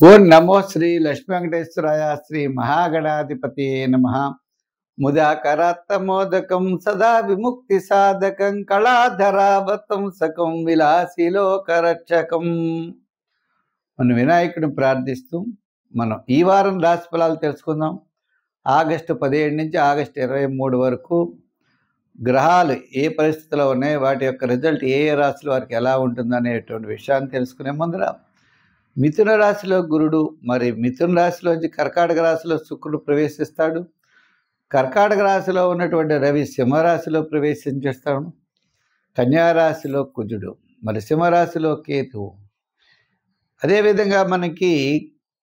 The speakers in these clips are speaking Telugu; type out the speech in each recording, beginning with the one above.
ఓం నమో శ్రీ లక్ష్మీ వెంకటేశ్వరాయ శ్రీ మహాగణాధిపతి నమ. ముదాకరాత్తమోదకం సదా విముక్తి సాధకం కళాధరావతం సకం విలాసిలోకరక్షకం. మనం వినాయకుడిని ప్రార్థిస్తూ మనం ఈ వారం రాశి ఫలాలు తెలుసుకుందాం. ఆగస్టు 17 నుంచి ఆగస్టు 23 వరకు గ్రహాలు ఏ పరిస్థితిలో ఉన్నాయి, వాటి యొక్క రిజల్ట్ ఏ ఏ రాశుల వారికి ఎలా ఉంటుందనేటువంటి విషయాన్ని తెలుసుకునే ముందర మిథున రాశిలో గురుడు, మరి మిథున రాశిలోంచి కర్కాటక రాశిలో శుక్రుడు ప్రవేశిస్తాడు. కర్కాటక రాశిలో ఉన్నటువంటి రవి సింహరాశిలో ప్రవేశించేస్తాడు. కన్యారాశిలో కుజుడు, మరి సింహరాశిలో కేతువు. అదేవిధంగా మనకి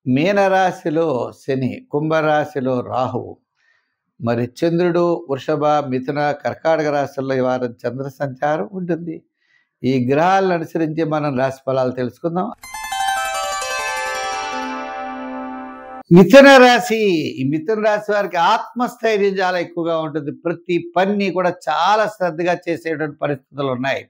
మీనరాశిలో శని, కుంభరాశిలో రాహువు, మరి చంద్రుడు వృషభ మిథున కర్కాటక రాశుల్లో ఈ వారం చంద్ర సంచారం ఉంటుంది. ఈ గ్రహాలను అనుసరించి మనం రాశి ఫలాలు తెలుసుకుందాం. మిథున రాశి, ఈ మిథున రాశి వారికి ఆత్మస్థైర్యం చాలా ఎక్కువగా ఉంటుంది. ప్రతి పని కూడా చాలా శ్రద్ధగా చేసేటువంటి పరిస్థితులు ఉన్నాయి.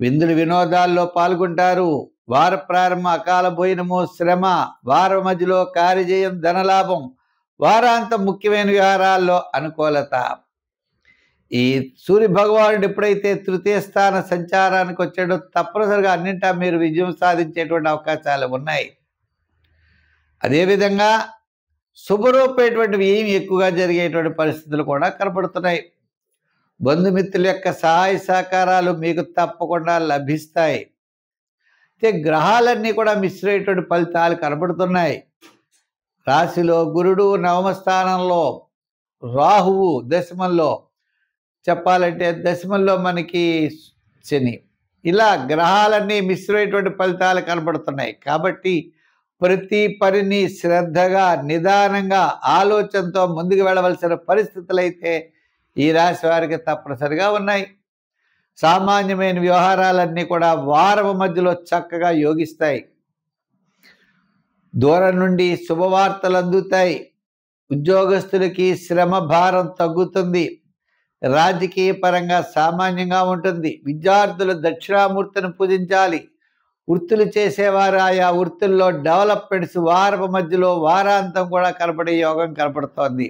విందులు వినోదాల్లో పాల్గొంటారు. వార ప్రారంభ అకాల భోజనము, శ్రమ, వారం మధ్యలో కార్యజయం, ధనలాభం, వారాంతం ముఖ్యమైన వ్యవహారాల్లో అనుకూలత. ఈ సూర్య భగవానుడు ఎప్పుడైతే తృతీయ స్థాన సంచారానికి వచ్చాడో తప్పనిసరిగా అన్నింటా మీరు విజయం సాధించేటువంటి అవకాశాలు ఉన్నాయి. అదేవిధంగా శుభరూపేటువంటివి ఏమి ఎక్కువగా జరిగేటువంటి పరిస్థితులు కూడా కనపడుతున్నాయి. బంధుమిత్రుల యొక్క సహాయ సహకారాలు మీకు తప్పకుండా లభిస్తాయి. అయితే గ్రహాలన్నీ కూడా మిశ్రమైనటువంటి ఫలితాలు కనపడుతున్నాయి. రాశిలో గురుడు, నవమ స్థానంలో రాహువు, దశమంలో చెప్పాలంటే దశమంలో మనకి శని. ఇలా గ్రహాలన్నీ మిశ్రమైనటువంటి ఫలితాలు కనపడుతున్నాయి. కాబట్టి ప్రతి పనిని శ్రద్ధగా నిదానంగా ఆలోచనతో ముందుకు వెళ్ళవలసిన పరిస్థితులు అయితే ఈ రాశి వారికి తప్పనిసరిగా ఉన్నాయి. సామాన్యమైన వ్యవహారాలన్నీ కూడా వారం మధ్యలో చక్కగా యోగిస్తాయి. దూరం నుండి శుభవార్తలు అందుతాయి. ఉద్యోగస్తులకి శ్రమ భారం తగ్గుతుంది. రాజకీయ పరంగా సామాన్యంగా ఉంటుంది. విద్యార్థులు దక్షిణామూర్తిని పూజించాలి. వృత్తులు చేసేవారు ఆయా వృత్తుల్లో డెవలప్మెంట్స్ వారపు మధ్యలో వారాంతం కూడా కనపడే యోగం కనపడుతోంది.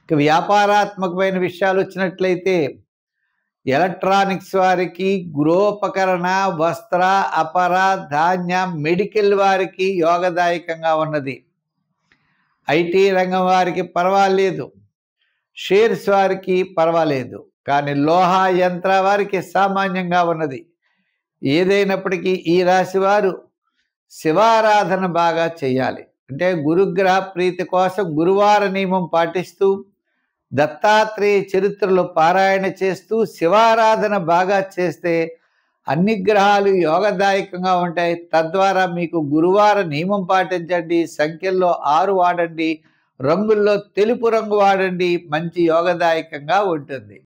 ఇక వ్యాపారాత్మకమైన విషయాలు వచ్చినట్లయితే ఎలక్ట్రానిక్స్ వారికి, గృహోపకరణ, వస్త్ర, అపర, ధాన్యం, మెడికల్ వారికి యోగదాయకంగా ఉన్నది. ఐటీ రంగం వారికి పర్వాలేదు, షేర్స్ వారికి పర్వాలేదు, కానీ లోహ యంత్ర వారికి సామాన్యంగా ఉన్నది. ఏదైనప్పటికీ ఈ రాశి వారు శివారాధన బాగా చేయాలి. అంటే గురుగ్రహ ప్రీతి కోసం గురువార నియమం పాటిస్తూ, దత్తాత్రేయ చరిత్రలు పారాయణ చేస్తూ శివారాధన బాగా చేస్తే అన్ని గ్రహాలు యోగదాయకంగా ఉంటాయి. తద్వారా మీకు గురువార నియమం పాటించండి. సంఖ్యల్లో 6 వాడండి. రంగుల్లో తెలుపు రంగు వాడండి. మంచి యోగదాయకంగా ఉంటుంది.